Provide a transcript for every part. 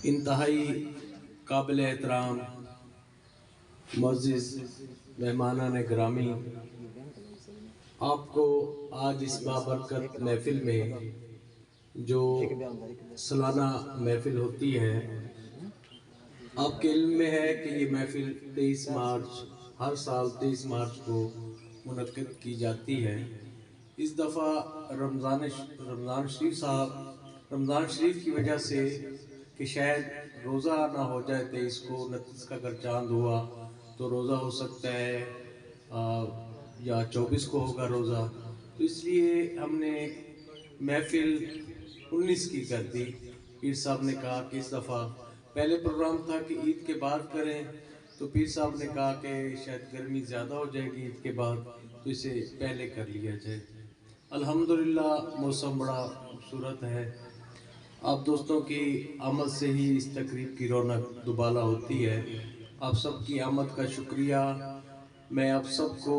انتہائی قابل احترام معزز مہمانان گرامی، آپ کو آج اس بابرکت محفل میں جو سالانہ محفل ہوتی ہے، آپ کے علم میں ہے کہ یہ محفل 23 مارچ ہر سال 23 مارچ کو منعقد کی جاتی ہے۔ اس دفعہ رمضان شریف کی وجہ سے کہ شاید روزہ نہ ہو جائے 23 کو، 29 کا اگر چاند ہوا تو روزہ ہو سکتا ہے یا 24 کو ہوگا روزہ، تو اس لیے ہم نے محفل 19 کی کر دی۔ پیر صاحب نے کہا کہ اس دفعہ پہلے پروگرام تھا کہ عید کے بعد کریں، تو پیر صاحب نے کہا کہ شاید گرمی زیادہ ہو جائے گی عید کے بعد، تو اسے پہلے کر لیا جائے۔ الحمدللہ موسم بڑا خوبصورت ہے، آپ دوستوں کی آمد سے ہی اس تقریب کی رونق دوبالا ہوتی ہے۔ آپ سب کی آمد کا شکریہ۔ میں آپ سب کو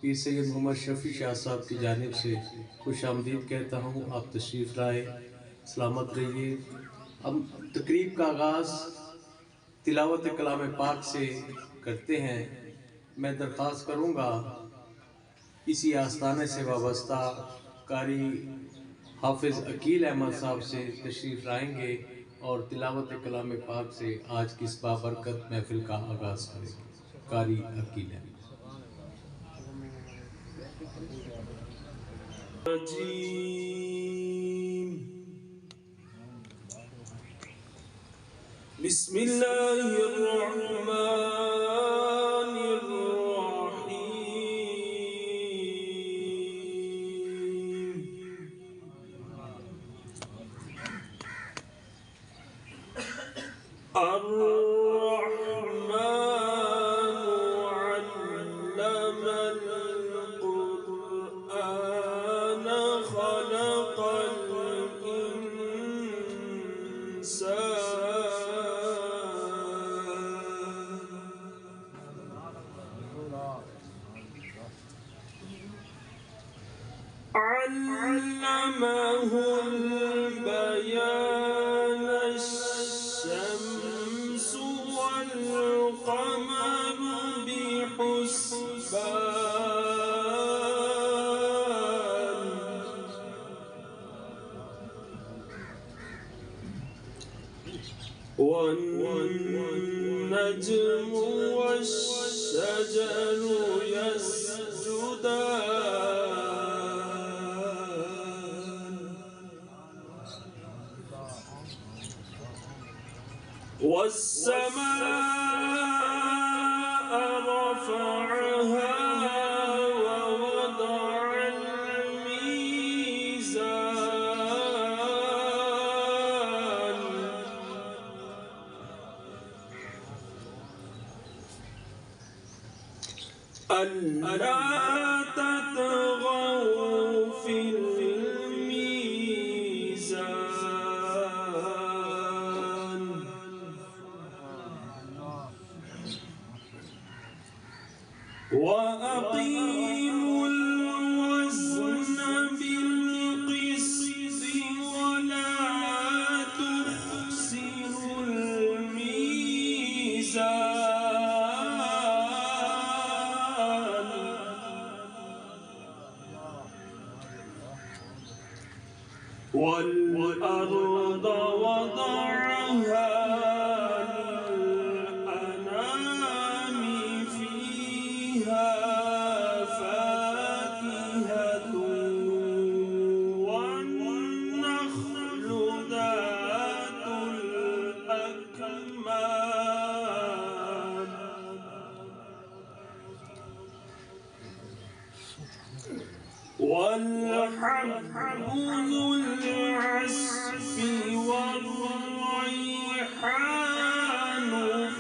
پیر سید محمد شفیع شاہ صاحب کی جانب سے خوش آمدید کہتا ہوں۔ آپ تشریف لائے، سلامت رہیے۔ اب تقریب کا آغاز تلاوت کلام پاک سے کرتے ہیں۔ میں درخواست کروں گا اسی آستانے سے وابستہ قاری حافظ عقیل احمد صاحب سے تشریف لائیں گے اور تلاوت کلام پاک سے آج کی اس بابرکت محفل کا آغاز کریں گے۔ قاری عقیل احمد۔ بسم اللہ الرحمن الرحیم۔ الرحمن علم القرآن خلق الإنسان علمه البيان الشمس والقمر بحسبان والنجم والشجر يسجدان والسماء رفعها ووضع الميزان ألا تطغوا في الميزان وأقيموا الوزن بالقسط ولا تخسروا الميزان والأرض وضعها للأنام فيها فاكهة والنخل ذات الأكمام والحب ذو العصف والريحان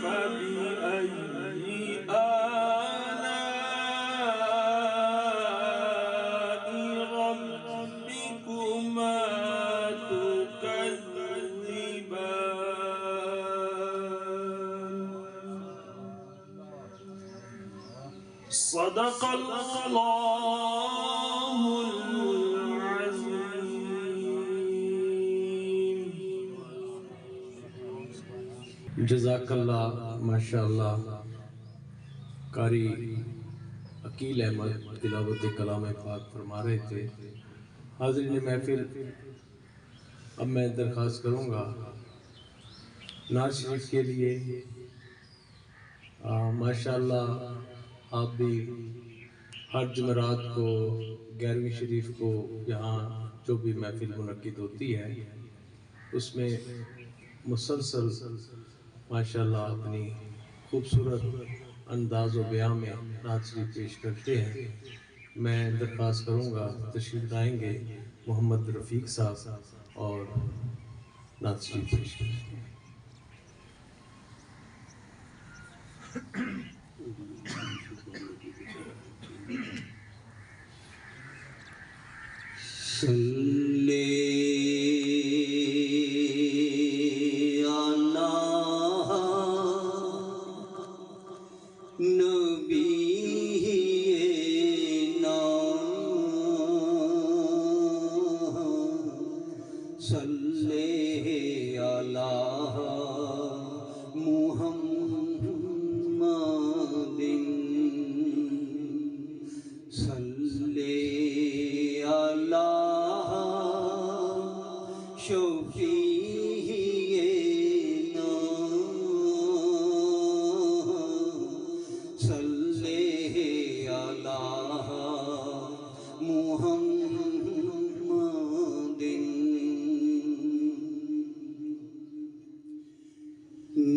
فبأي آلاء ربكما تكذبان صدق الله جزاک اللہ، ماشاء اللہ۔ قاری عقیل احمد تلاوت کلام پاک فرما رہے تھے۔ حاضرین محفل، اب میں درخواست کروں گا نعت شریف کے لیے۔ ماشاءاللہ آپ بھی ہر جمعرات کو 11ویں شریف کو یہاں جو بھی محفل منعقد ہوتی ہے اس میں مسلسل ماشاءاللہ اپنی خوبصورت انداز و بیان میں نعت شریف پیش کرتے ہیں۔ میں درخواست کروں گا تشریف لائیں گے محمد رفیق صاحب اور نعت شریف پیش کریں گے۔ صلی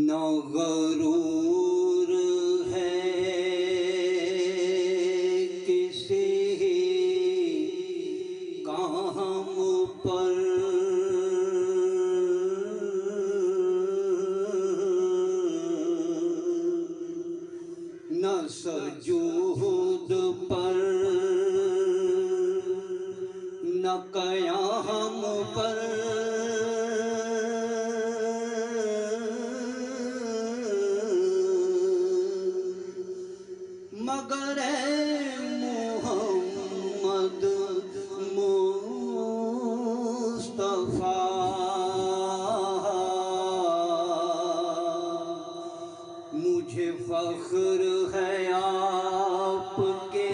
نہ غرور ہے کسی کام پر، نہ سجود پر، نہ قیام پر، مگر اے محمد مصطفیٰ مجھے فخر ہے آپ کے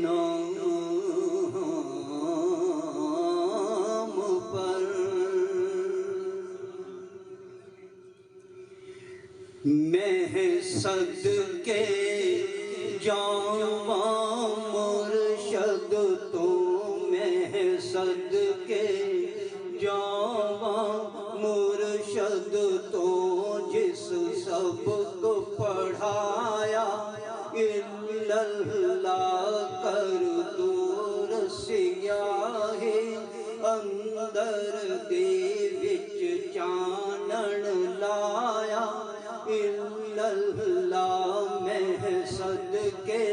نام پر۔ میں صدقے جاواں مرشد تو، میں صدقے جاواں مرشد تو، جس سب کو پڑھایا الا اللہ کر دور سیاہی اندر دے وچ چانن لایا الا اللہ۔ میں صدقے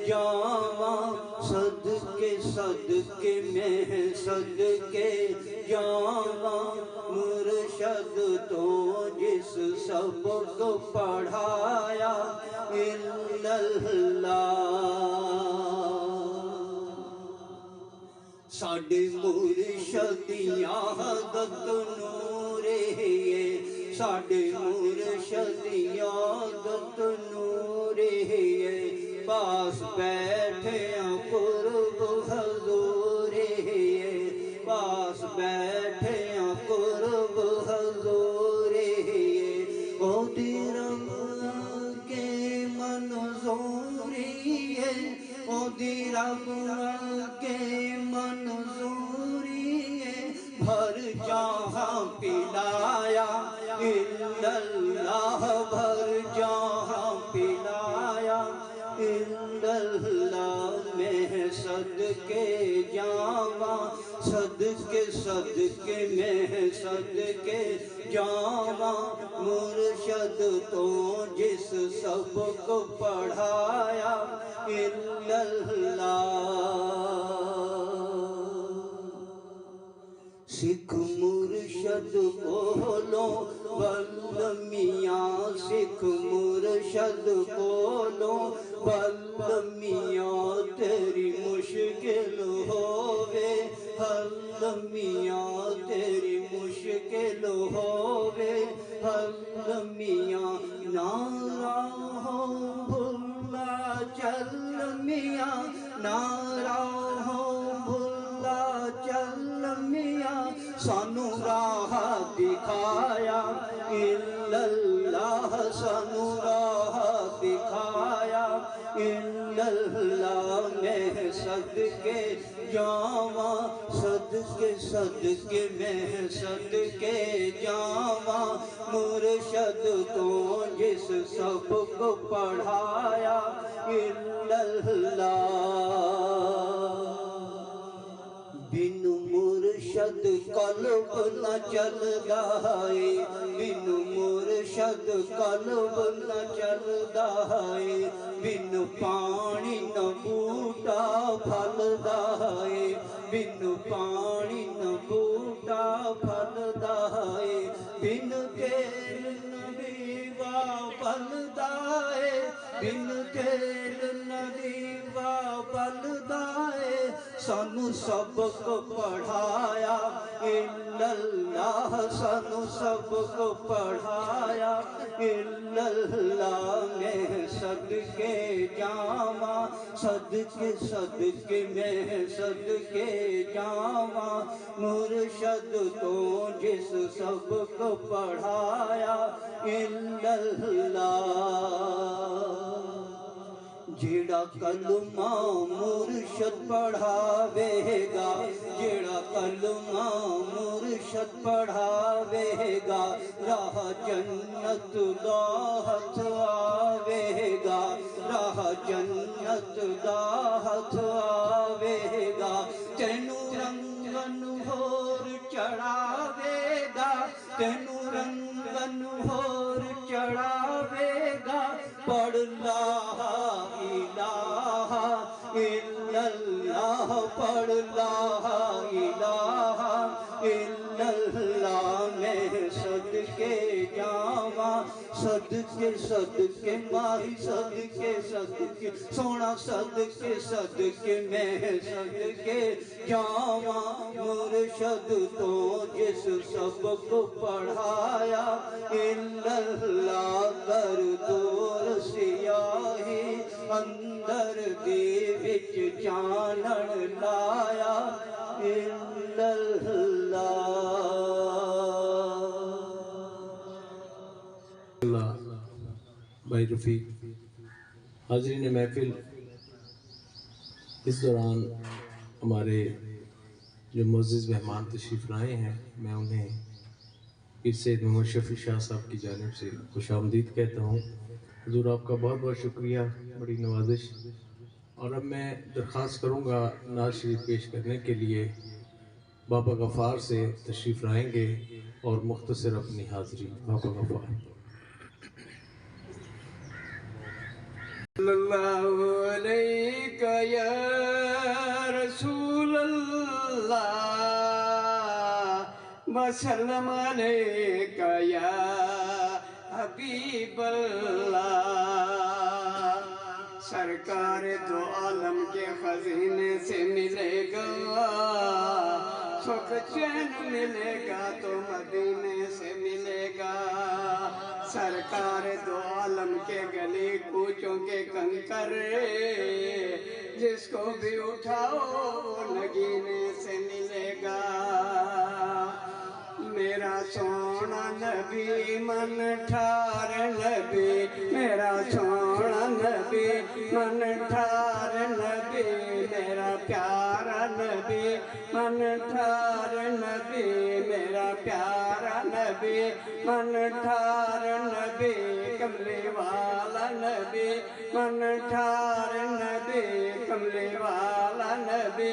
جاواں، صدقے صدقے میں صدقے جاواں مرشد تو، جس سب کو پڑھایا الا اللہ۔ ساڈے مرشد دی عادت نور ہے، ساڈے مرشد دی عادت نور ہے، پاس بیٹھیاں قرب حضور ہے، پاس بیٹھیاں قرب حضور ہے، او دی رب کے منظوری ہے، او دی رب کے منظوری ہے، بھر جہاں پلایا الا اللہ، بھر جہاں پلایا الا اللہ۔ میں صدقے جاواں، صدقے صدقے میں صدقے جاواں مرشد تو، جس سب کو پڑھایا الا اللہ۔ سکھ مرشد بولو بل میاں، سکھ مرشد بولو بل میاں، تیری مشکل ہووے حل میاں، تیری مشکل ہووے راہوں بھلا چل میاں سانو راہ دکھایا الا اللہ سانو راہ دکھایا الا اللہ میں صدقے جاواں صدقے صدقے میں صدقے جاواں مرشد تو جس سب کو پڑھایا الا اللہ بن مرشد قلب نہ چلدا ہے بن مرشد قلب نہ چلدا ہے بن پانی نہ بوٹا پھلدا ہے بن پانی نہ بوٹا پھلدا ہے بن تیل نہ دیوا بلدا ہے بن تیل نہ دیوا بلدا ہے سانو سبق پڑھایا الا اللہ سانو سبق پڑھایا الا اللہ میں صدقے جاواں صدقے صدقے میں صدقے جاواں مرشد تو جس سبق پڑھایا الا اللہ جیڑا کلمہ مرشد پڑھاوے گا جیڑا کلمہ مرشد پڑھاوے گا راہ جنت دا ہتھ آوے گا راہ جنت دا ہتھ آوے گا تینو رنگن ہور چڑھاوے گا تینو رنگن ہور چڑھاوے گا پڑھ لا الہ الا اللہ پڑھ لا الہ الا اللہ میں صدقے جاواں صدقے صدقے ماہی صدقے صدقے سونا صدقے صدقے میں صدقے جاواں مرشد تو جس سبق پڑھایا الا اللہ کر دور سیاہی اندر دی وچ چانن لایا الا اللہ بھائی رفیق حاضرین محفل اس دوران ہمارے جو معزز مہمان تشریف لائے ہیں میں انہیں پیر سید محمد شفیع شاہ صاحب کی جانب سے خوش آمدید کہتا ہوں حضور آپ کا بہت بہت شکریہ بڑی نوازش اور اب میں درخواست کروں گا نعت شریف پیش کرنے کے لیے بابا غفار سے تشریف لائیں گے اور مختصر اپنی حاضری بابا غفار صلی اللہ علیہ یا رسول اللہ وسلم علیہ یا حبیب اللہ سرکار دو عالم کے خزینے سے ملے گا سکھ چین ملے گا تو مدینے سے ملے گا سرکار دو عالم کے گلی کوچوں کے کنکر جس کو بھی اٹھاؤ وہ نگینے سے ملے گا میرا سونا نبی من ٹھار نبی میرا سونا نبی من ٹھار نبی میرا پیارا نبی من ٹھار نبی میرا پیارا نبی من ٹھار نبی کملی والا نبی من ٹھار نبی کملی والا نبی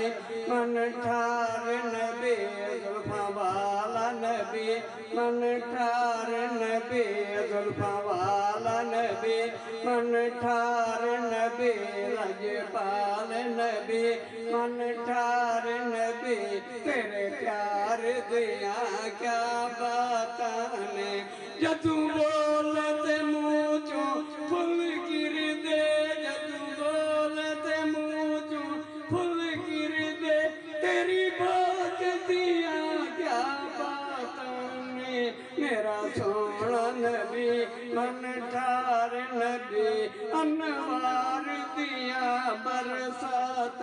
من ٹھار نبی زلفاں والا نبی من ٹھار نبی زلفاں والا نبی من ٹھار نبی لجپال نبی من ٹھار نبی تیرے پیار دیا کیا باتاں نے جدو بولتے منہ چوں پھل گر دے جدو بولتے منہ چوں پھل گر دے تیری بات دیا کیا باتاں نے میرا سونا نبی من ٹھار نبی انوار دیا برسات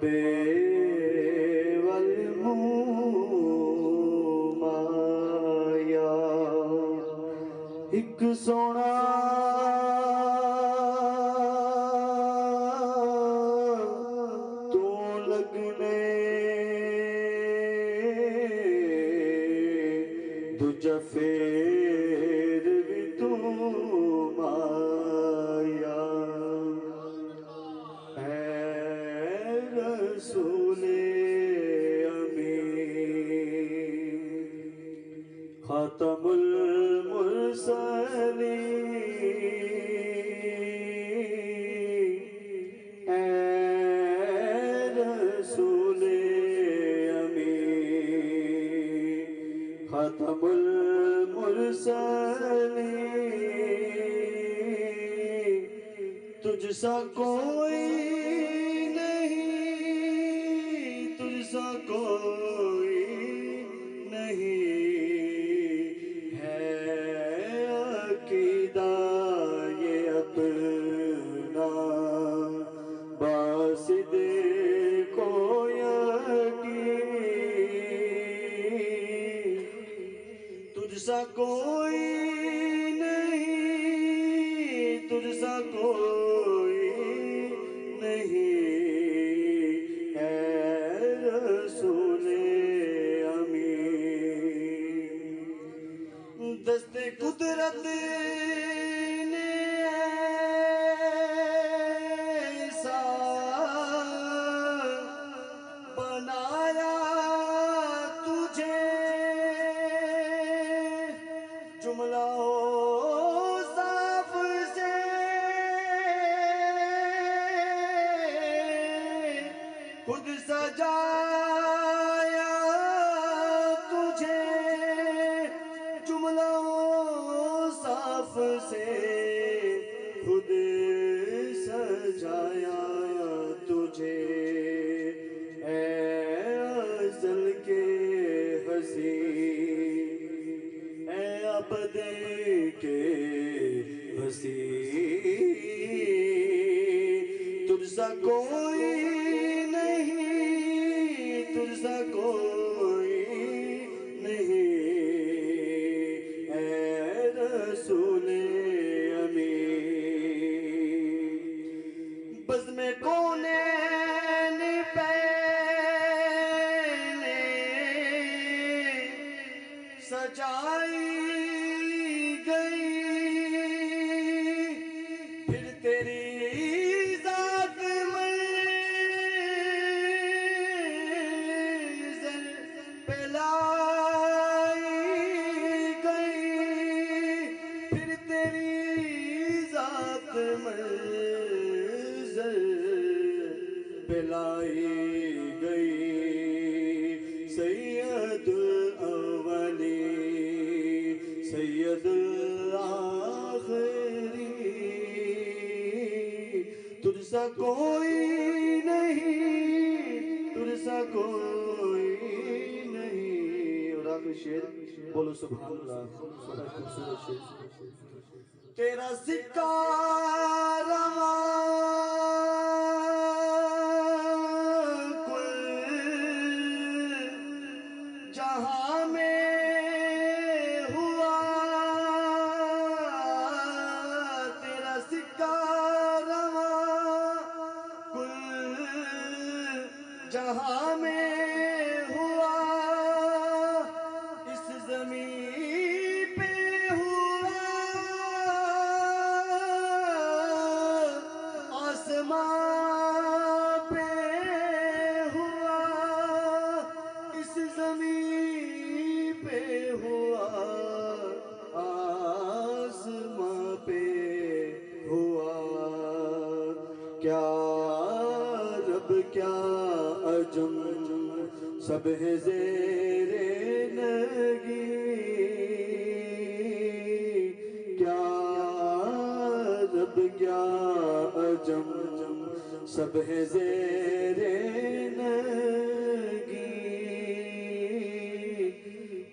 بے والمایا ایک سونا تو لگنے دوجا پھر بھی تو مایا اے رسول امین خاتم المرسلین اے رسول امین خاتم المرسلین تجھ سا کوئی نہیں تجھ سا کوئی نہیں ہے عقیدہ یہ اپنا باسد کو یقین تجھ سا کوئی نہیں تجھ سا کوئی نہیں اے رسول امین دست قدرت نے ایسا بنایا تجھے جملہ صاف سے خود سجایا تجھے جملہ صاف سے خود سجایا تجھے اے ازل کے حسین اے ابد کے حسین تجھ سا کوئی نہیں تجھ سا کوئی نہیں اے رسول امین بزم کونین پہلے سجائی گئی پھر تیری ذات منظر پہ لائی گئی پھر تیری ذات منظر پہ لائی گئی سید الاولی سید الاخری تجھ سا کوئی نہیں تجھ سا کوئی نہیں اور آخر شعر بولو سبحان اللہ بڑا خوبصورت شعر تیرا سکہ رواں کل جہاں میں ہوا تیرا سکہ رواں کل جہاں میں ہوا اس زمین پہ ہوا آسمان پہ ہوا اس زمین پہ ہوا آسمان پہ ہوا کیا رب کیا عجم سب ہے زیر نگی کیا رب کیا عجم سب ہے زیر نگی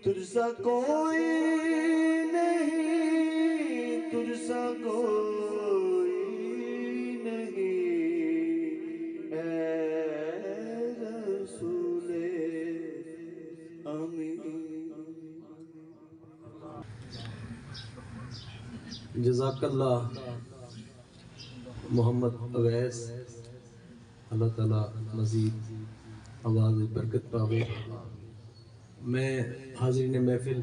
تجھ سا کوئی نہیں تجھ سا کوئی نہیں اے آمین جزاک اللہ محمد اویس، اللہ تعالیٰ مزید آواز برکت پاوے۔ میں حاضرین محفل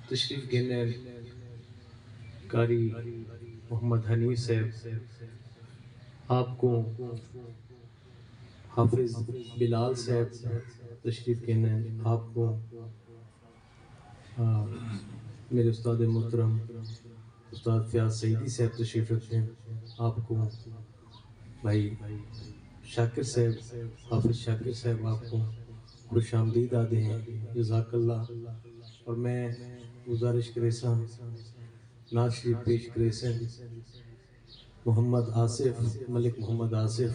تشریف گینے قاری محمد حنیف صاحب، آپ کو حافظ بلال صاحب تشریف گینے، آپ کو میرے استاد محترم استاد فیاض سعیدی صاحب تشریف رکھتے ہیں، آپ کو بھائی شاکر صاحب، حافظ شاکر صاحب آپ کو خوش آمدید آدھے ہیں، جزاک اللہ۔ اور میں گزارش کرے سا نعت شریف پیش کرے سا محمد آصف، ملک محمد آصف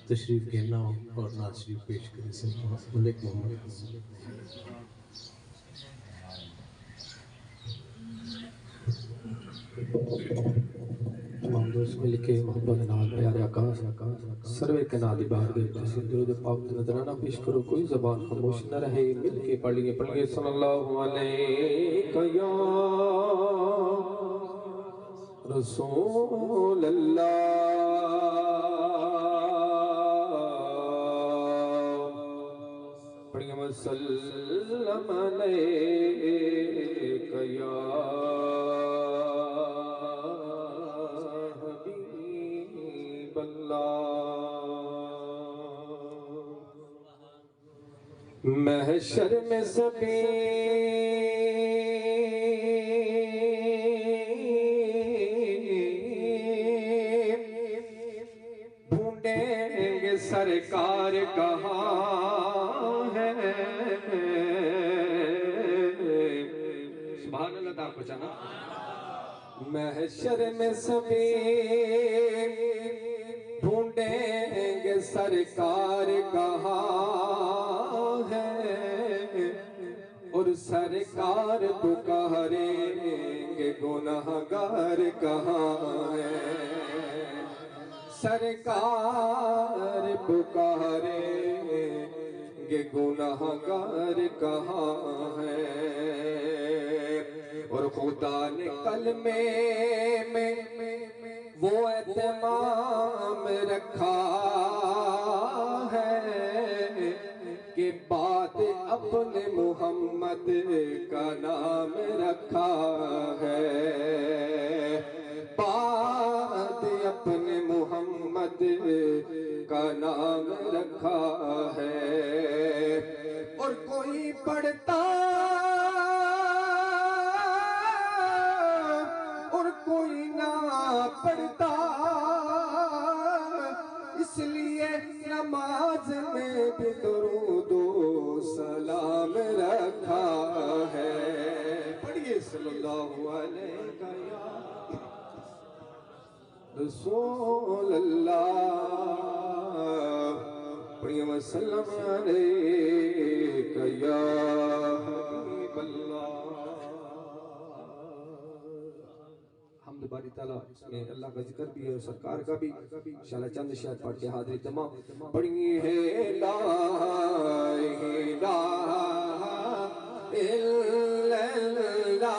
تشریف گینا اور نعت شریف پیش کرے سا ملک محمد آصف۔ تمام دوست مل کے محبت نال پیارے آقا سروے کے نال بار گئے جیسے درود پاک نظرانہ پیش کرو، کوئی زبان خاموش نہ رہے، مل کے پڑھیے صلی اللہ علیہ یا رسول اللہ، پڑھیے وسلم علیہ یا محشر میں سبھی ڈھونڈیں گے سرکار کہاں ہے، سبحان اللہ دا بچانا۔ محشر میں سبھی ڈھونڈیں گے سرکار کہاں ہے، اور سرکار پکاریں گے گناہگار کہاں ہے، سرکار پکاریں گے گناہگار کہاں ہے، اور خدا نے کلمے میں وہ اہتمام رکھا ہے کہ بات اپنے محمد کا نام رکھا ہے، بات اپنے محمد کا نام رکھا ہے، اور کوئی پڑھتا اور کوئی نہ پڑھتا، اس لیے نماز میں بھی درود و سلام رکھا ہے، پڑھیے صلی اللہ علیہ یا رسول اللہ، پڑھیے وسلم علیہ یا حبیب اللہ۔ حمد باری تعالیٰ اس میں اللہ کا ذکر بھی ہے اور سرکار کا بھی، انشاءاللہ چند اشیاء پڑھ کے حاضری تمام پڑھیں ہے لا الہ الا اللہ، لا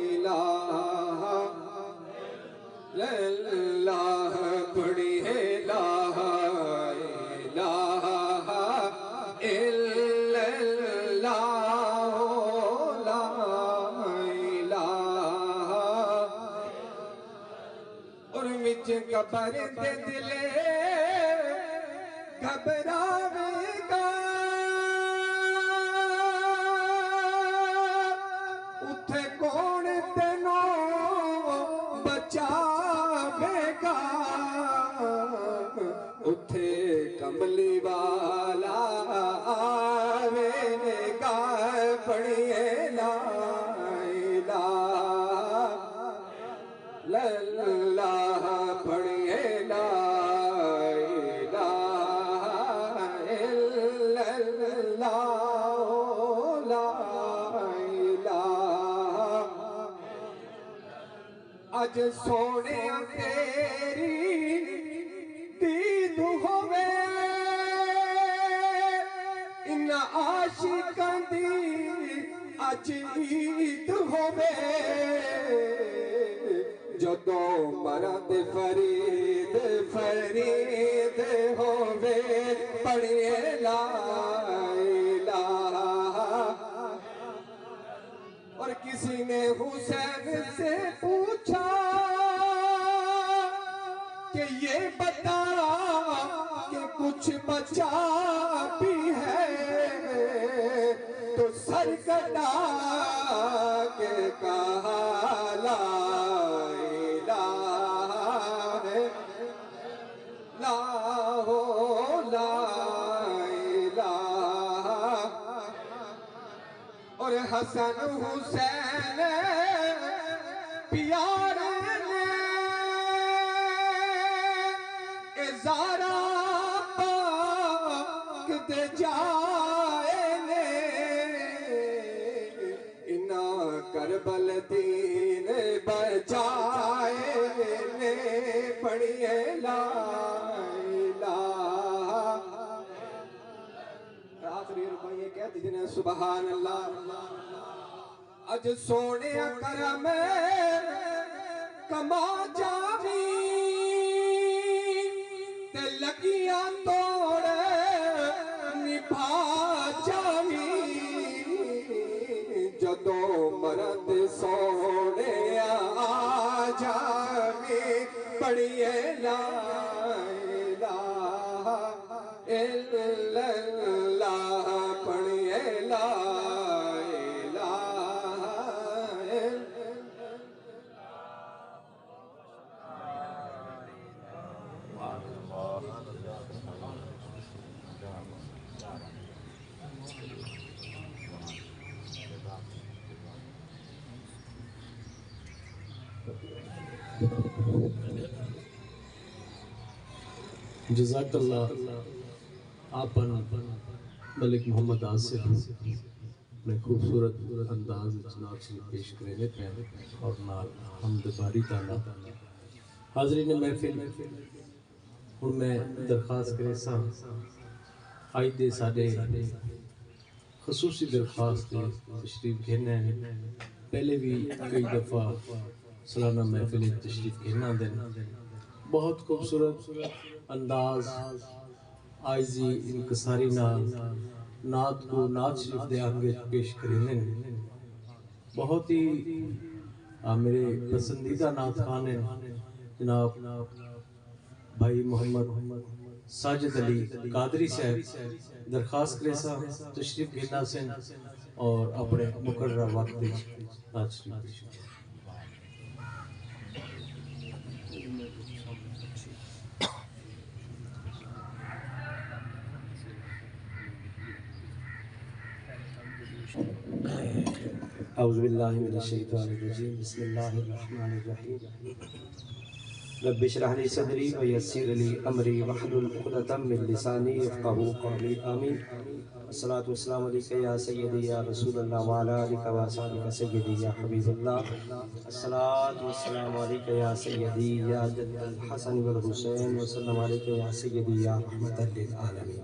الہ الا اللہ، پڑھیں ہے لا الہ الا اللہ، وچ قبر دے دلے گھبراوے گا، اتھے کون تینوں بچاوے گا، اتھے کملی والا آوے گا، پڑھیے لا الہ اللہ، پڑھیے لا الہ الا اللہ، لا الہ۔ اج سونے تیری دید ہوئے عاشقاں دی اج عید ہووے جدوں مرد فرید فرید ہووے پڑھیے لا الہ اور کسی نے حسین سے پوچھا کہ یہ بتا کہ کچھ بچا بھی ہے تو سر کٹا کے کہا لا الہ لا ہو لا الہ اور حسن حسین پیارے نے ازارا پاک دے جائے نے انا کربل دین بچائے نے پڑھیے لا الہ آخری رکو یہ کہتی جنہیں سبحان اللہ اج سونے کرم کما جاوی تے لگیاں توڑ نبھا جاوی جدو مرد سونے آ جاوی پڑھیے لا الہ الا اللہ پڑھیے لا الہ جزاک اللہ آپ ملک محمد آصف اپنے خوبصورت انداز جناب سے پیش کرنے پہ اور نال حمد باری تعالیٰ حاضرین محفل ہوں میں درخواست کرے سا آئی دے ساڑے خصوصی درخواست تشریف گھرنے ہیں پہلے بھی کئی دفعہ سالانہ محفل تشریف گھرنا دینا بہت خوبصورت انداز آئزی انکساری نعت کو نعت شریف دے آنگے پیش کرنے بہت ہی میرے پسندیدہ نعت خان ہیں جناب بھائی محمد ساجد علی قادری صاحب درخواست کرے سا تشریف گھرنا سے اور اپنے مقررہ وقت نعت شریف پیش کرنے اعوذ باللہ من الشیطان الرجیم بسم اللہ الرحمن الرحیم رب اشرح لی صدری ویسر لی امری واحلل عقدۃ من لسانی یفقهوا قولی آمین الصلاۃ والسلام علیک یا سیدی یا رسول اللہ وعلی آلک واصحابک سیدی یا حبیب اللہ الصلاۃ والسلام علیک یا سیدی یا جد الحسن والحسین وسلم علیک یا سیدی یا رحمت للعالمین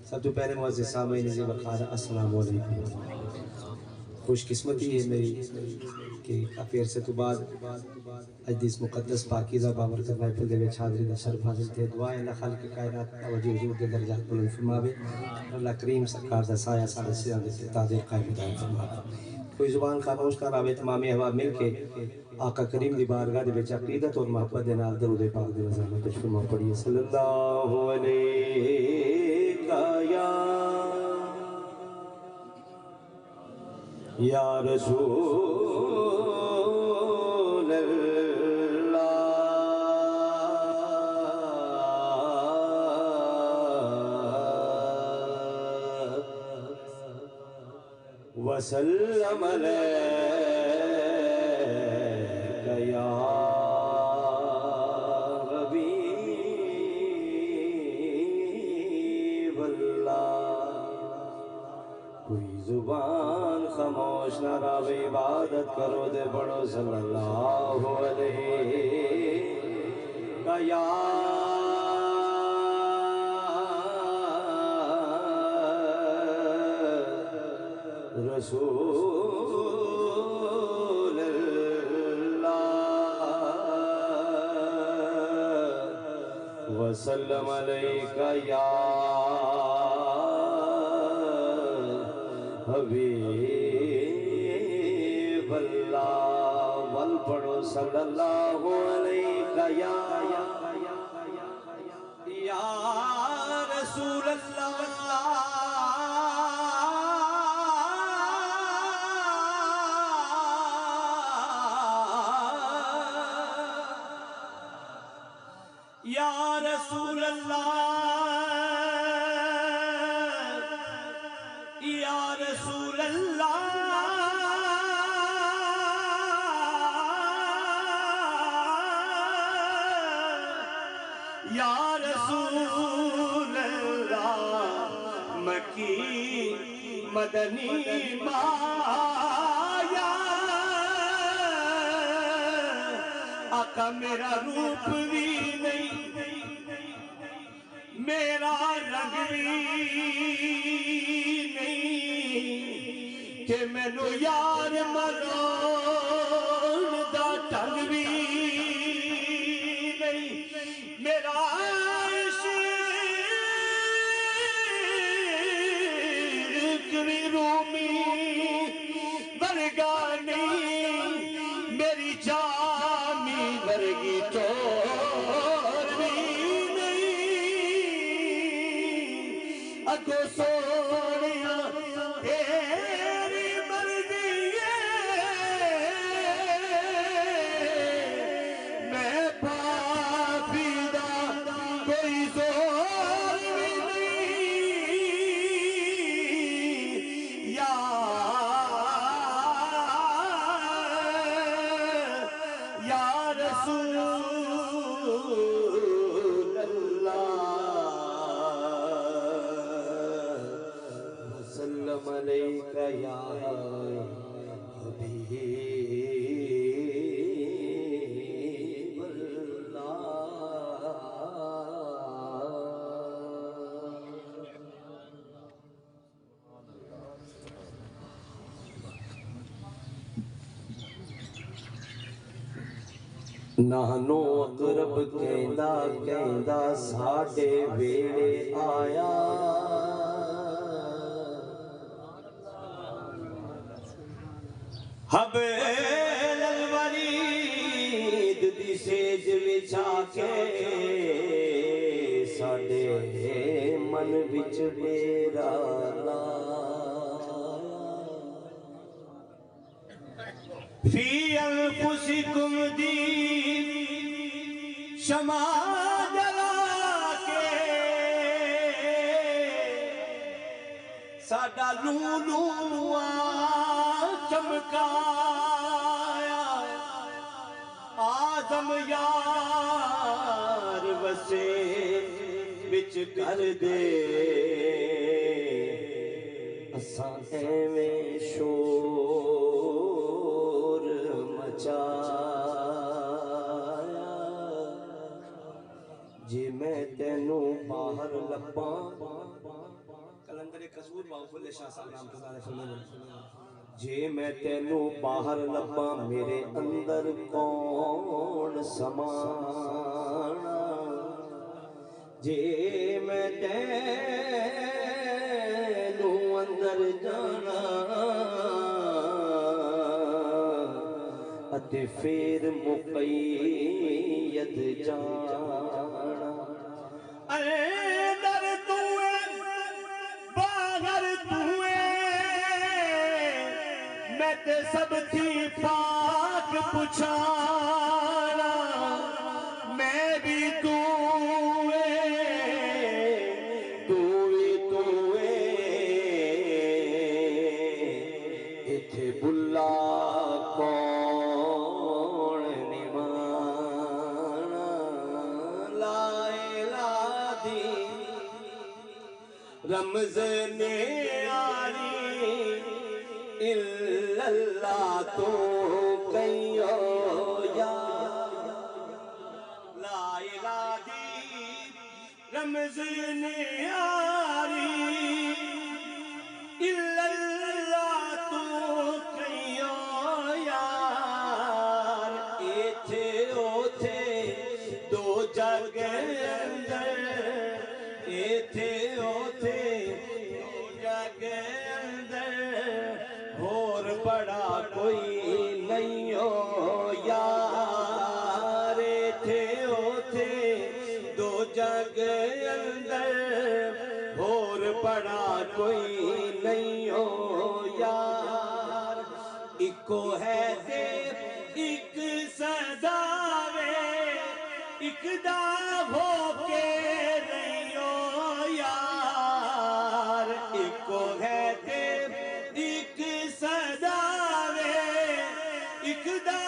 سب تو پہلے معزز سامعین عزیز وقار السلام علیکم خوش قسمتی ہے میری کہ کافی عرصے تو بعد اجدیس مقدس پاکیزہ بابرکت محفل دے وچ حاضری دا شرف حاصل تھے دعائیں اللہ خالق کائنات توجہ حضور دے درجات بلند فرماوے اللہ کریم سرکار دا سایہ سارے سیاں دے تاجر قائم دائم فرماوے کوئی زبان خاموش کر آوے تمام احباب مل کے آقا کریم دی بارگاہ دے وچ عقیدت اور محبت دے نال درود پاک دی وضاحت پیش فرما پڑھیے صلی اللہ علیہ یا رسول اللہ وسلم علیک یا حبیب اللہ کوئی زبان خاموش نہ رہے عبادت کرو دے بڑو صلی اللہ علیہ یا رسول اللہ وسلم علیک یا حبیب اللہ ول پڑھو صلی اللہ علیہ یا رسول اللہ یا رسول اللہ یا رسول اللہ یا رسول اللہ مکی مدنی مایا آقا میرا روپ بھی نہیں میرا رنگ بھی نہیں کہ مینو یار مرون دا ٹنگ بھی نہیں میرا عشق بھی رومی ورگا نہیں میری جامی ورگی چور بھی نہیں اگو سونیا تیری مرضی ہے میں پاپی دا کوئی زور بھی نہیں یا رسول اللہ وسلم علیک یا حبیب نانو اقرب کہندا کہندا ساڈے ویلے آیا حبیل الورید دی سیج وچھا کے ساڈے من وچ ڈیرا فی انفسکم دی شمع جلا کے ساڈا لولو چمکایا آزم یار وسے بچ کر دے اساں ایویں شور مچایا جی میں تینوں باہر لباں کلندر قصور باؤ فل شاہ صاحب رحمۃ اللہ علیہ فرماتے ہیں جے میں تینوں باہر لباں میرے اندر کون سمانا جے میں تینوں اندر جانا اتے پھر مقید جانا اے در تو باہر تو میں تے سب تھی پاک پچھانا میں بھی تو ایتھے بلا کون نمانا لا الہ دی رمز نے آری اللہ تو کئیو یا لا الہ دی رمز نیاری الا اللہ پڑا کوئی نہیں ہو یار تھے اوتھے دو جگ اندر اور پڑا کوئی نہیں ہو یار اکو ہے دے ایک سزا وے ایک دا ہو کے نہیں ہو یار اکو ہے دے ایک سزا وے ایک دا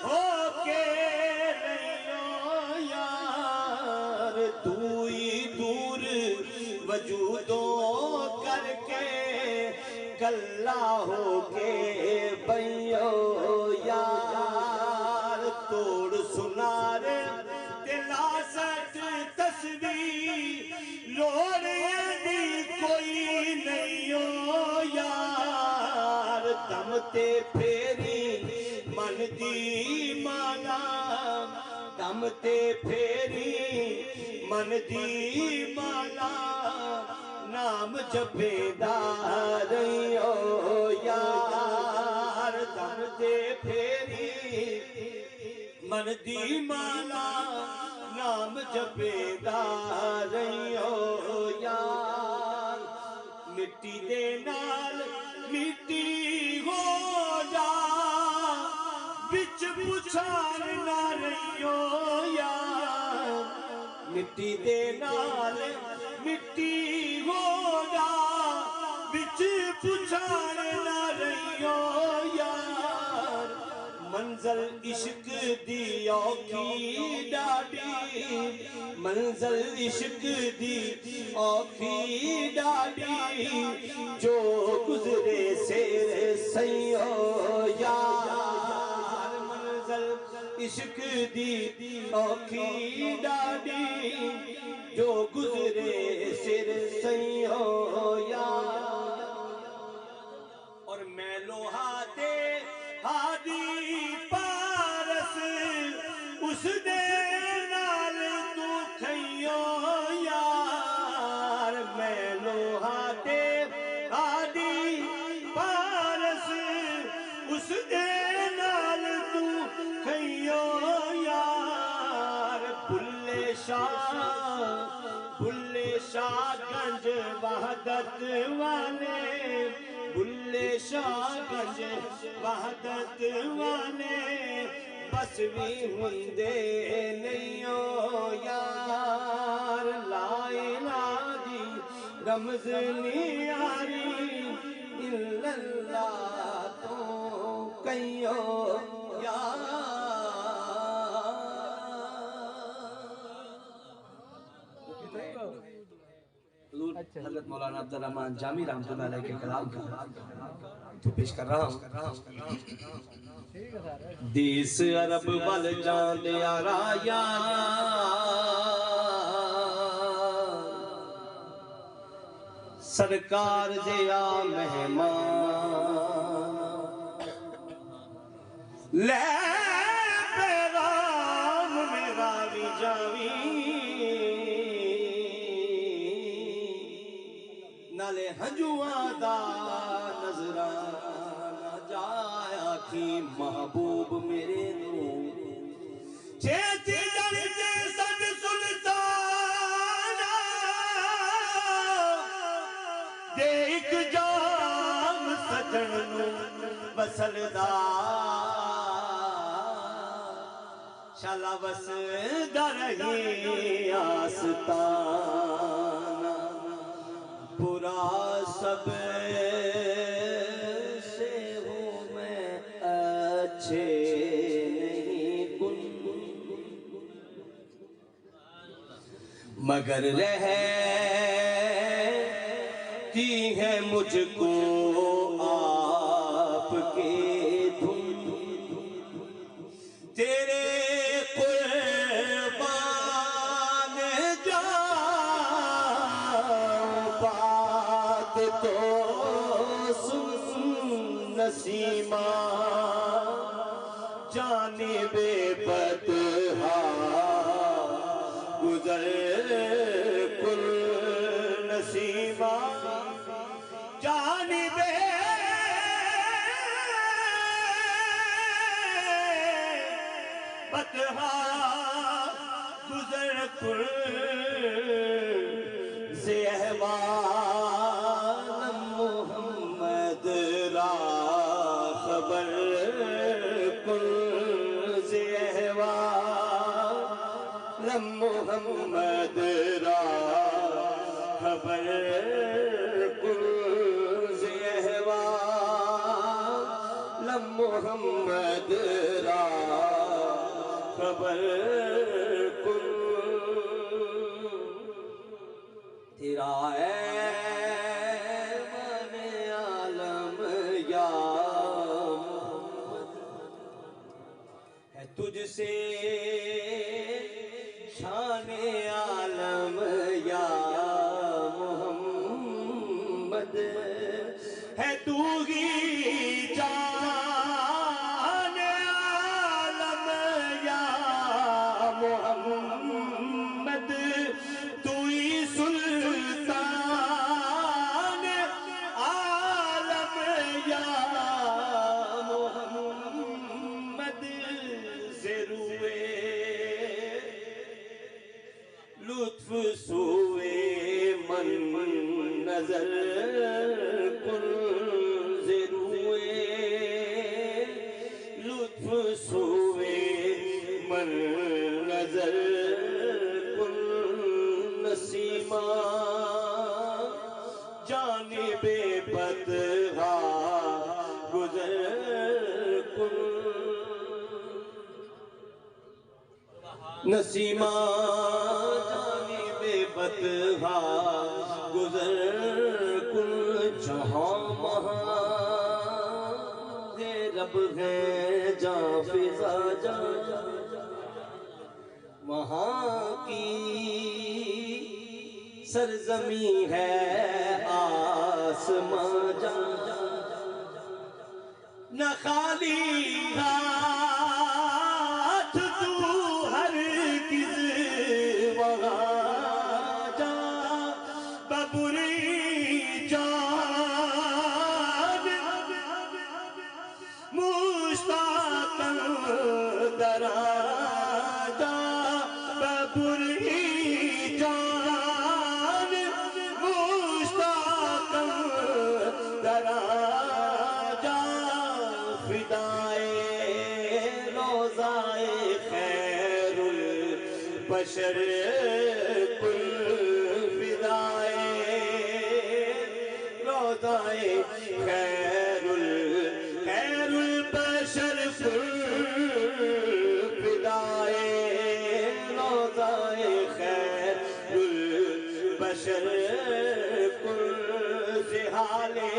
ہو کے نہیں ہو یار تو ہی دور وجودوں کر کے کلا ہو کے بیو یار توڑ سنار دلا سٹ تصویر لوڑ دی کوئی نہیں ہو یار دم تے پھیری من دی مالا دم تے پھیری من دی مالا نام جپے داریں ہو یار دم تے پھیری من دی مالا نام جپے داریں ہو یار مٹی دے نال مٹی ہو جا بچ پچھان نہ رہیو یار مٹی دے نال مٹی ہو جا بچ پچھان نہ رہیو یار منزل عشق دی اوکھی ڈاڈی منزل عشق دی اوکھی ڈاڈی جو گزرے سے سیو یار منزل عشق دی اوکھی ڈاڈی جو گزرے سر سیو یار اور میں لوہا دے ہادی پارس اس دے نال تو کھئیو یار میں لوہا دے ہادی پارس اس دے نال تو کھئیو یار بھلے شاہ گنج وحدت والے بھلے شاہ گنج وحدت والے بس بھی ہندے نہیں ہو یار لا الہ دی رمز نہیں آری الا اللہ تو کئیو یار حضرت مولانا عبدالرحمن جامی رحمۃ اللہ علیہ کے کلام کا تو پیش کر رہا ہوں دیس عرب وال جان دیا رایا سرکار دیا مہمان لے پیغام میرا بھی جاوی نالے ہنجواں دا نظرانہ جایا کی محبوب میرے نو چھیتی جن کے سد سلطانہ دے ایک جام سجن نو وصلدا شالا وسدا رہی آستانہ برا سب سے ہوں میں اچھے نہیں کن مگر رہتی ہے مجھ کو آپ کے دھن تیرے تو سن نسیمہ جانب بدہا گزر کل نسیمہ جانب بدہا گزر کن سے احوال محمد را خبر کن سے احوال محمد را خبر کن سے احوال محمد را خبر کن تیرا ایمان عالم یا محمد ہے تجھ سے شان عالم یا محمد ہے تو ہی جان عالم یا محمد تو ہی سلطان عالم یا محمد سے روئے لطف سوئے من نظر کن سے روئے لطف سوئے من نظر کن نسیمہ جانب بدہا گزر کن نسیمہ جانب بدہا گزر کن جہاں مہاں ہے رب ہے جہاں فضا جا وہاں کی سرزمین ہے آسمان جا نہ خالی ہاتھ تو ہرگز وہاں جا ببری جان مشتاق درا جا ببری جان مشتاق درا جا فدائے روضائے خیر البشر کن فدائے روضائے خیر البشر کن فدائے روضائے خیر البشر کن سے حالے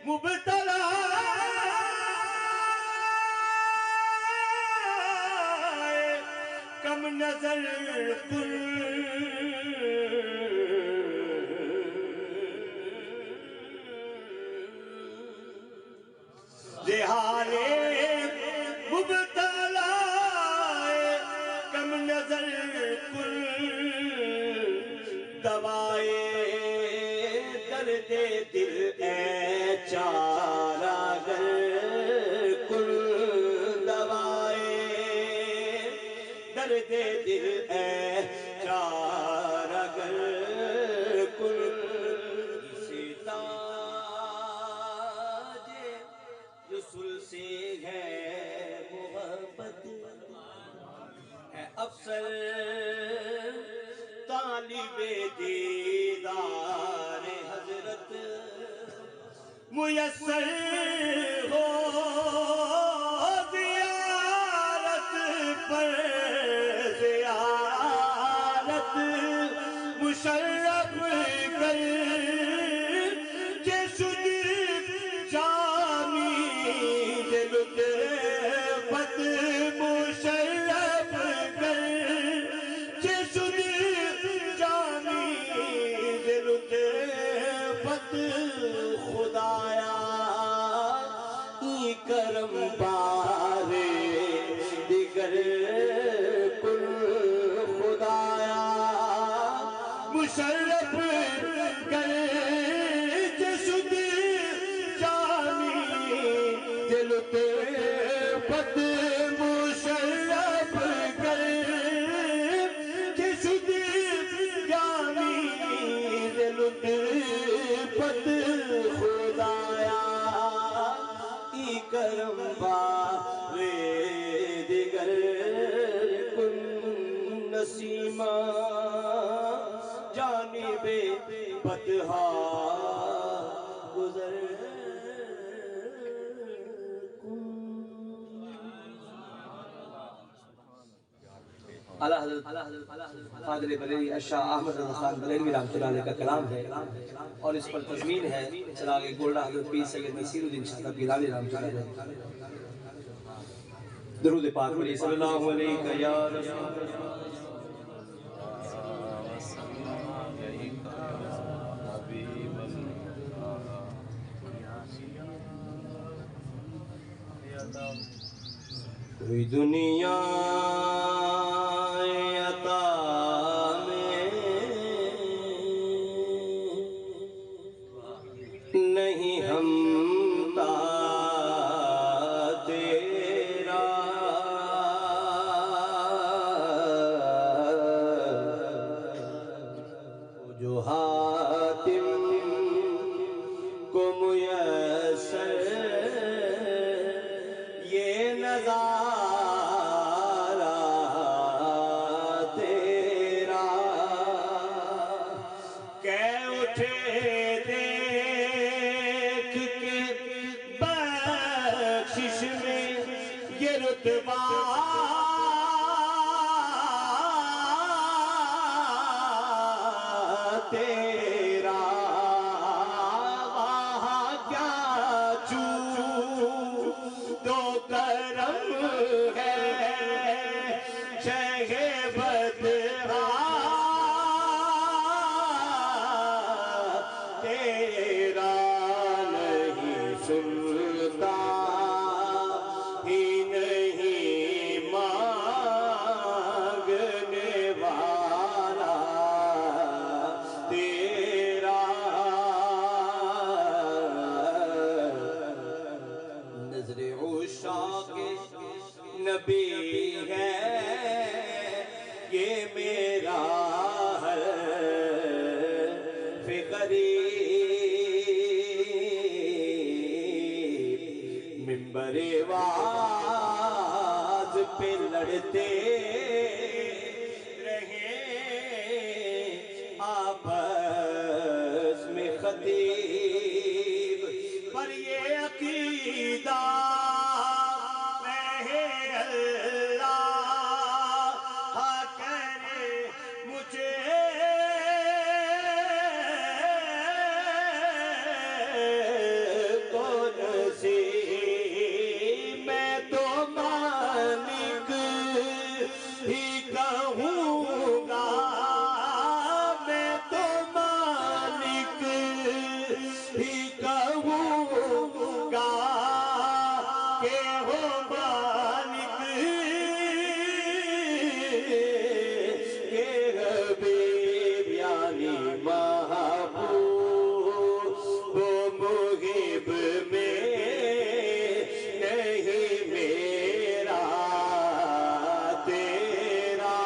مبتلا کم نظر کن جہالے مبتلا کم نظر کن دوائے درد دل اے چارہ گر کن دوائے درد دل اے چارہ گر کن اسے تاج رسول سے ہے محبت ہے افسر طالب دیدار حضرت میسر ہو زیارت پر زیارت مشرف کر جسد جامی لطفت مشرف کر جسد جامی لطفت خدایا ای کرم بارے دیگر کن خدایا مشرف کر جسد جامی لطفت پہ بتہا گزر اعلیٰ حضرت فاضل بریلوی شاہ احمد رضا خان بریلوی رحمۃ اللہ علیہ کا کلام ہے اور اس پر تضمین ہے چراغ گولڈا حضرت پیر سید نصیر الدین شاہ گیلانی رحمۃ اللہ علیہ. درود پاک پڑھیے صلی اللہ علیہ یا رسول کوئی دنیا عطا میں نہیں ہمتا تیرا جو حاتم کو میسر یہ نظارہ تیرا کہ اٹھے دیکھ کے بخشش میں یہ رتبہ تیرا وہاں کیا چوں تو کرم ہے شہ بدہا تیرا نہیں سنتا ہی نہیں مانگنے والا تیرا نظر عشاق نبی ہے یہ میرا ہر فقریب منبر واز پہ لڑتے رہے آپس میں خطیب پر یہ عقیدہ رہے اللہ کرے مجھے کون سی میں تو مالک ہی کہوں گا میں تو مالک ہی کہوں گا کہ ہو مالک کہ حبیب یعنی محبوب وہ محب میں نہیں میرا تیرا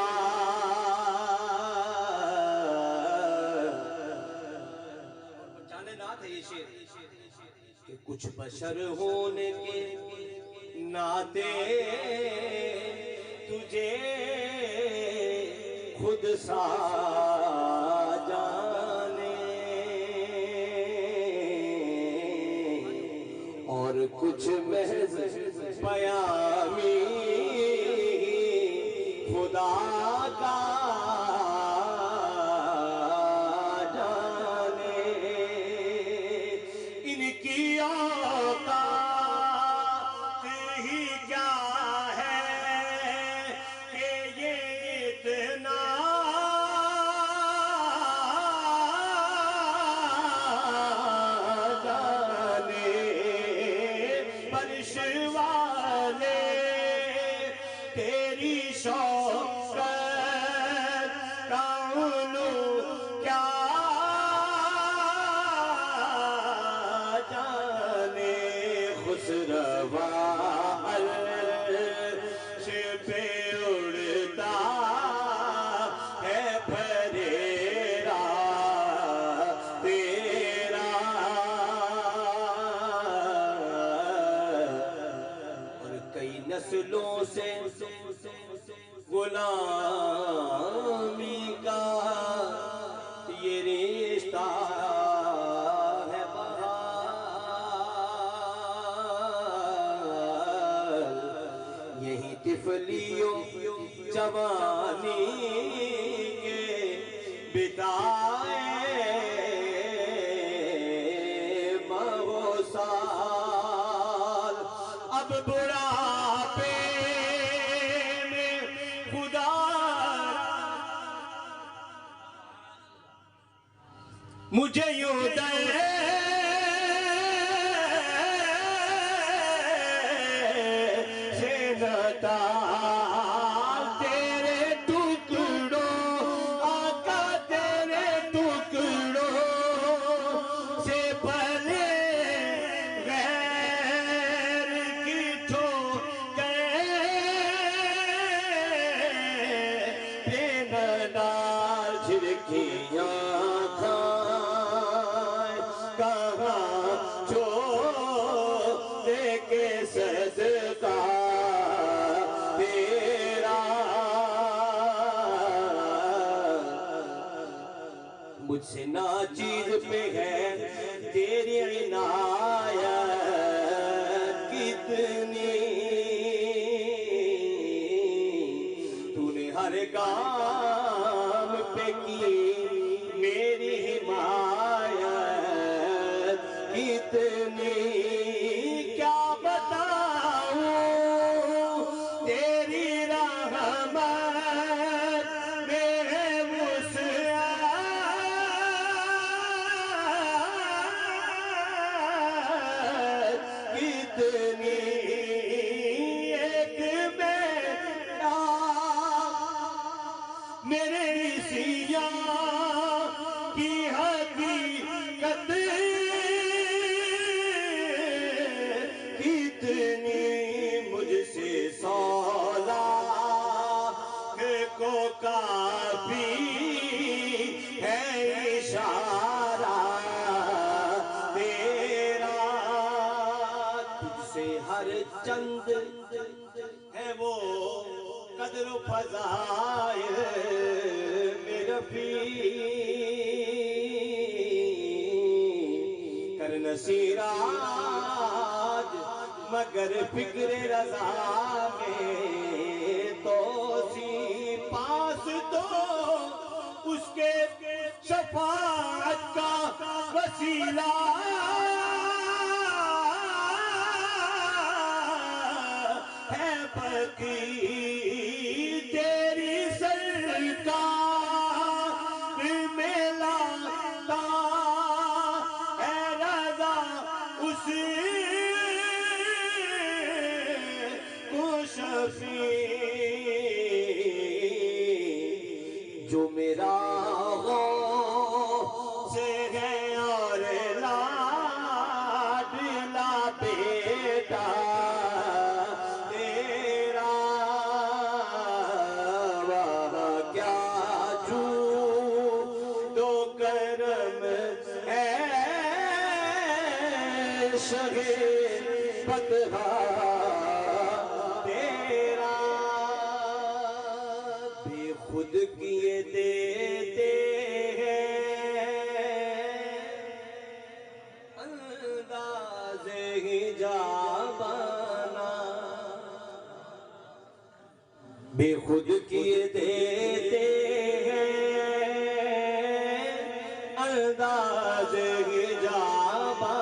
جانے نات ہے یہ شعر کہ کچھ بشر ہونے کے ناطے تجھے خود سا جانے اور کچھ محض پیامی خدا کا جانے ان کی اوقات ہی کیا ہے کہ یہ اتنا جانے فرش والے تیری شوقت کا علو کیا جانے خسروا عرش پہ اڑتا ہے پھریرا تیرا اور کئی نسلوں سے غلامی کا یہ طفلیوں جوانی کے بتائے ماہ سال، اب بڑھاپے میں خدا مجھے یوں تیرے ٹکڑوں آقا تیرے ٹکڑوں سے بھلے غیر کی ٹھوکریں نال جھڑکیاں کھائیں کہاں چھوڑے کے صدقہ مجھ سے ناچیز پہ ہے تیری عنایت کتنی، تو نے ہر کام پہ کی میری حمایت کتنی، کیا بتاؤں تیری رحمت میرے کتنی، ایک میرے سیاں کی حقیقت کتنی، مجھ سے سولا کو کافی ہے اشارہ تیرا، تجھ سے ہر چند ہے وہ قدر و فضائل میرا کر نصیرات مگر فکر رضا میں تو سی پاس تو اس کے شفاعت کا وسیلہ ہے بقی تیری سرکار میں لاتا ہے رضا اس کو شفیع جو میرا سے ہے اور لاڈلا بیٹا تیرا، واہ کیا جود و کرم ہے شگے بدہا تیرا، بے خود کیے دیتے بے خود کیے دیتے ہیں انداز حجابانہ،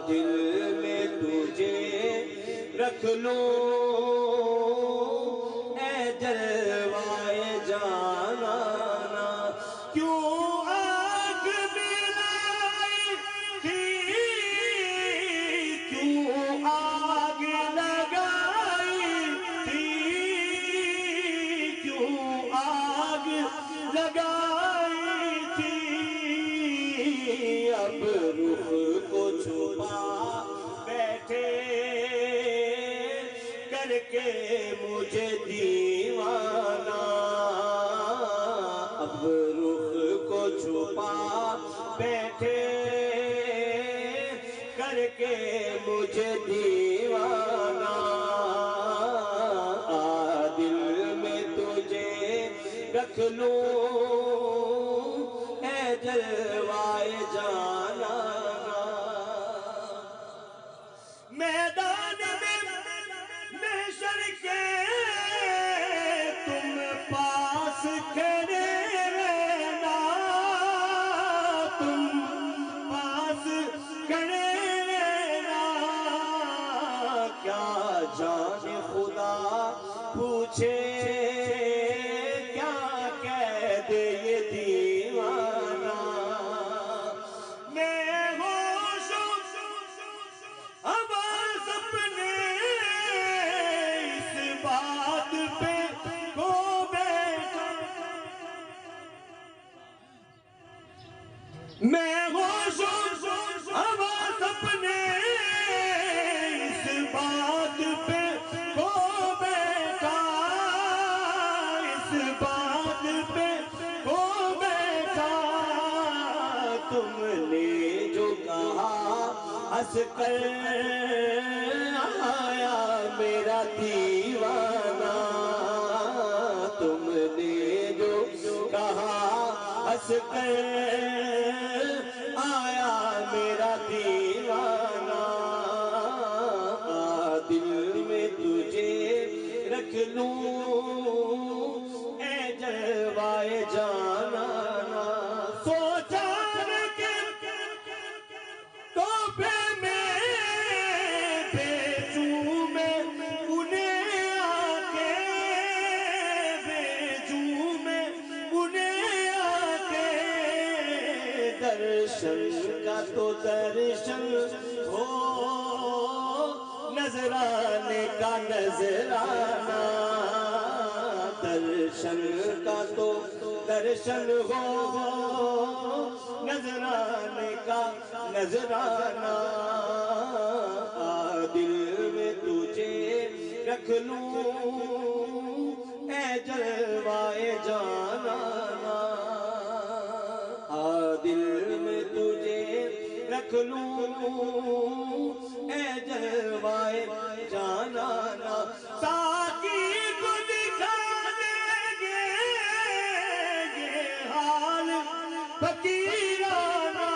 دل میں تجھے رکھ لوں اے جلوائے جانا، کیوں آگ ملائی تھی، کیوں آگ لگائی تھی، کیوں آگ لگائی تھی، اب رخ کو چھپا بیٹھے کر کے مجھے دیوانہ، اب رخ کو چھپا بیٹھے کر کے مجھے دیوانہ، دل میں تجھے رکھ لوں اے جلوائے جانا، میدان میں میں ہوش حواس اپنے اس بات پہ کو بیٹھا، اس بات پہ کو بیٹھا، تم نے جو کہا ہنس کر آیا میرا دیوانہ، تم نے جو کہا ہنس کر آیا میرا دیوانہ، دل میں تجھے رکھ لوں اے جلوائے جانا، سوچا کہ تحفے میں بھیجوں میں انہیں آ کے، بھیجوں میں انہیں آ کے، درشن کا تو درشن ہو، نظرانے کا نظرانہ، درشن کا تو درشن ہو، نظرانے کا نظرانہ، دل میں تجھے رکھ لوں اے جلوائے جانا، دل میں تجھے رکھ لوں اے جلوائے جانا، ساقی کو دکھا دیں گے یہ حال فقیرانہ،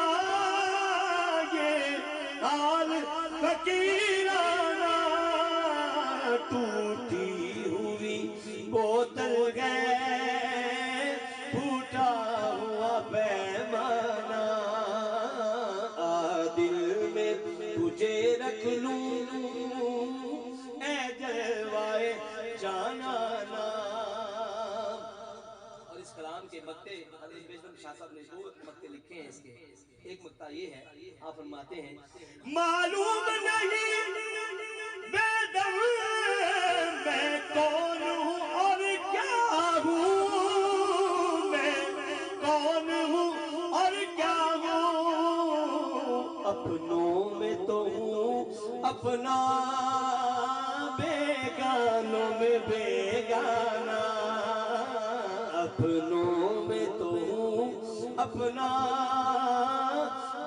یہ حال فقیرانہ، ٹوٹی ہوئی بوتل ہے پھوٹا ہوا پیمانہ، دل میں تجھے رکھ لوں اے جلوائے جانا۔ اور اس کلام کے مقطع حضرت بیشتم شاہ صاحب نے دو مقطع لکھے ہیں اس کے، ایک مقطع یہ ہے، آپ فرماتے ہیں معلوم نہیں بیدم میں کون ہوں اور کیا ہوں، میں کون ہوں اور کیا ہوں، اپنوں میں تو ہوں اپنا، بیگانوں میں بیگانہ، اپنوں میں تو ہوں اپنا،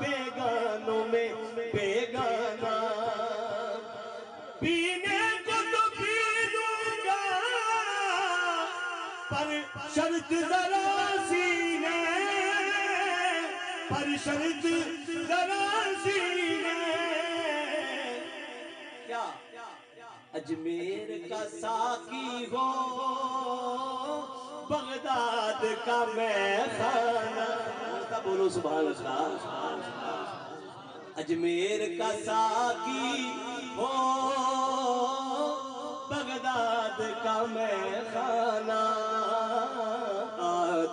بیگانوں میں بیگانہ، پینے کو تو پی لوں گا پر شرط ذرا سی ہے، پر شرط ذرا سی ہے، کیا اجمیر کا ساقی ہو، بغداد کا میخانہ، بولو سبحان اللہ، اجمیر کا ساقی ہو، بغداد کا میخانہ،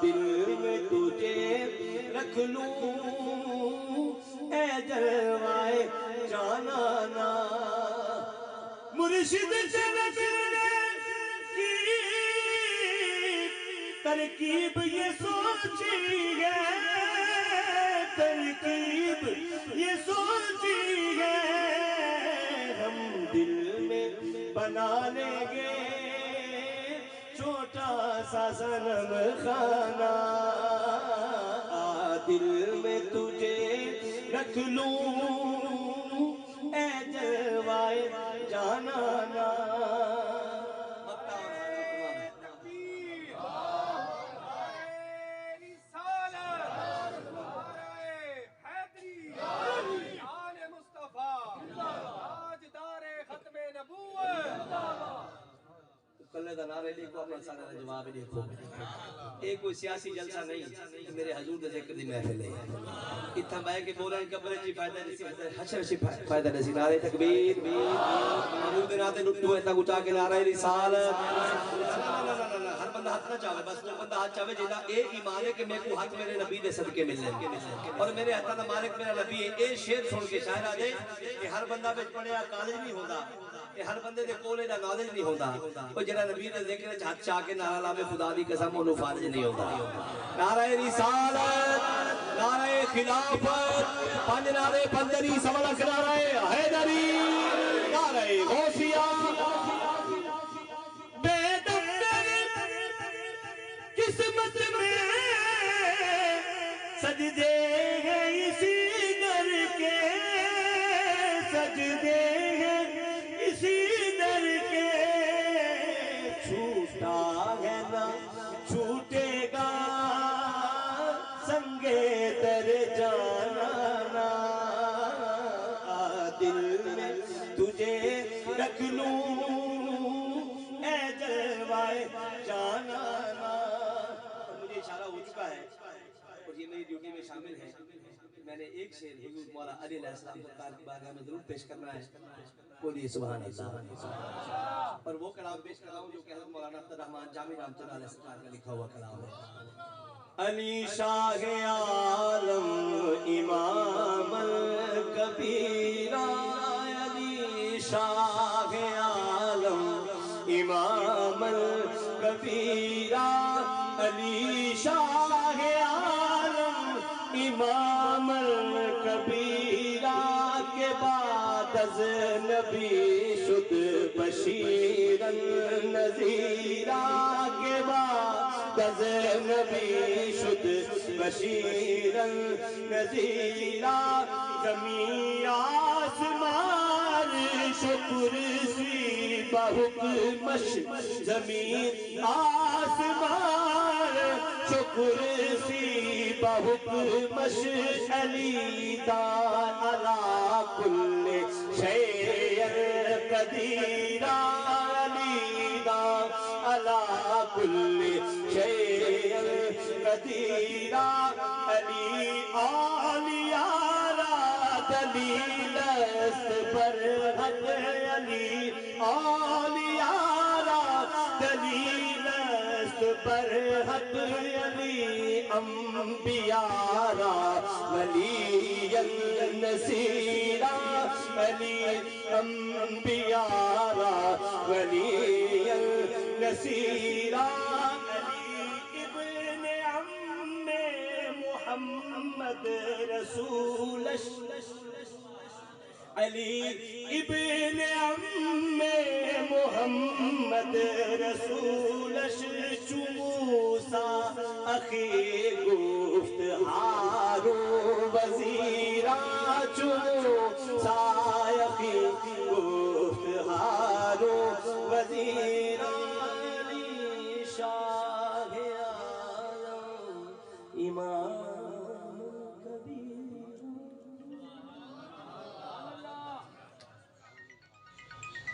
دل میں تجھے رکھ لوں اے جلوائے جانا، مرشد جنت نے کی ترکیب یہ سوچی ہے، ترکیب یہ سوچی ہے، ہم دل میں بنا لیں گے چھوٹا سا صنم خانہ، دل میں تجھے رکھ لوں اے جلوائے جانا، کلے دا نعرے لکھو، اپنا سارا جواب لکھو، ایک کوئی سیاسی جلسہ نہیں، میرے حضور دے ذکر دی محفل ہے، اتھا بائے کے بولن قبرے چی فائدہ نسی، حشر چی فائدہ نسی، نعرے تکبیر، حضور دے نعرے لٹو ہے، تاکو چاہ کے نعرے رسالت، ہر بندہ ہاتھ نہ چاہے، بس وہ بندہ ہاتھ چاہے جیدہ اے ایمان ہے کہ میں کو حق میرے نبی دے صدقے ملنے، اور میرے حتہ مالک میرا نبی ہے، اے شیر سن کے شاعر آدھے کہ ہر بندہ بچ پڑھے کالج نہیں ہوتا، کہ ہر بندے دے کولے دا نالج نہیں ہوتا، وہ جنہ نبی دے ذکر ہاتھ چاہ کے نعرہ لابے خدا دی قسم انہوں فارج نہیں ہوتا، نعرہ رسالت، نعرہ خلافت پنج نعرے بندری سملک نعرے حیدری نعرے غوثیہ بے دفتر قسمت میں سجدے ہیں اسی در کے سجدے ہیں اسی در کے چھوٹا ہے نہ چھوٹے گا سنگے در جانا نا دل میں تجھے رکھ لوں اے جلوائے جانا نا مجھے اشارہ ہو چکا ہے اور یہ میری ڈیوٹی میں شامل ہے میں نے ایک شعر حضور مولا علی علیہ السلام سرکار کی بارگاہ میں ضرور پیش کرنا ہے بولیے سبحان اللہ اور وہ کلام پیش کر رہا ہوں جو کہ حضرت مولانا عبد الرحمن جامی رحمۃ اللہ علیہ سرکار کا لکھا ہوا کلام ہے علی شاہ عالم امام الکبیرہ علی شاہ عالم امام الکبیرہ علی شاہ عالم امام الکبیرہ کے بعد از نبی شد بشیرن نذیرہ کے بعد از نبی شد بشیرن نذیرہ زمین آسمان شکر سی بحکمش زمین آسمان شکر سی بحکمش علی دار علی کل شیء قدیر علی دار علی کل شیء قدیر علی آلیارا دلیل است بر حق علی آلیارا دلیل است بر حق علی انبیارا ولی النصیرہ علی انبیارا ولی النصیرہ محمد رسول علی ابن عم محمد رسول موسیٰ اخی گفت ہارون وزیرہ موسیٰ اخی